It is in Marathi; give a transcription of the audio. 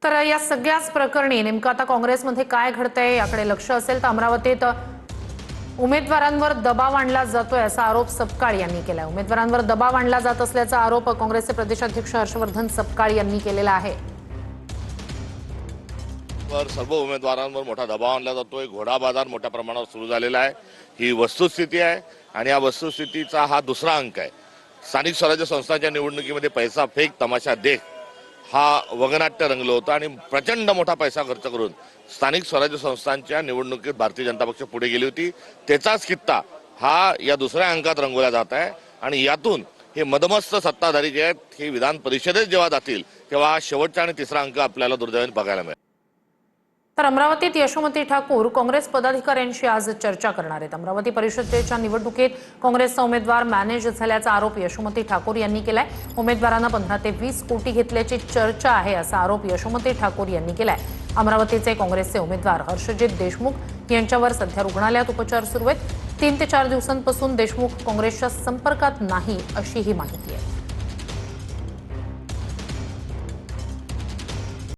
तर या सगळ्याच प्रकरणी नेमकं आता काँग्रेसमध्ये काय घडतंय याकडे लक्ष असेल तर अमरावतीत उमेदवारांवर दबाव आणला जातोय असा आरोप सपकाळ यांनी केलाय। उमेदवारांवर दबाव आणला जात असल्याचा आरोप काँग्रेसचे प्रदेशाध्यक्ष हर्षवर्धन सपकाळ यांनी केलेला आहे। सर्व उमेदवारांवर मोठा दबाव आणला जातोय। घोडा बाजार मोठ्या प्रमाणावर सुरू झालेला आहे। ही वस्तुस्थिती आहे आणि या वस्तुस्थितीचा हा दुसरा अंक आहे। स्थानिक स्वराज्य संस्थांच्या निवडणुकीमध्ये पैसा फेक तमाशा देख हा वगनाट्य रंगलं होतं आणि प्रचंड मोठा पैसा खर्च करून स्थानिक स्वराज्य संस्थांच्या निवडणुकीत भारतीय जनता पक्ष पुढे गेली होती। त्याचाच कित्ता हा या दुसऱ्या अंकात रंगवला जात आहे आणि यातून हे मदमस्त सत्ताधारी जे आहेत हे विधान परिषदेत जेव्हा जातील तेव्हा हा शेवटचा आणि तिसरा अंक आपल्याला दुर्दैवाने बघायला मिळेल। तर अमरावतीत यशोमती ठाकूर काँग्रेस पदाधिकाऱ्यांशी आज चर्चा करणार आहेत। अमरावती परिषदेच्या निवडणुकीत काँग्रेसचा उमेदवार मॅनेज झाल्याचा आरोप यशोमती ठाकूर यांनी केलाय। उमेदवारांना 15 ते 20 कोटी घेतल्याची चर्चा आहे असा आरोप यशोमती ठाकूर यांनी केलाय। अमरावतीचे काँग्रेसचे उमेदवार हर्षजित देशमुख यांच्यावर सध्या रुग्णालयात उपचार सुरू आहेत। 3 ते 4 दिवसांपासून देशमुख काँग्रेसच्या संपर्कात नाही अशी ही माहिती आहे।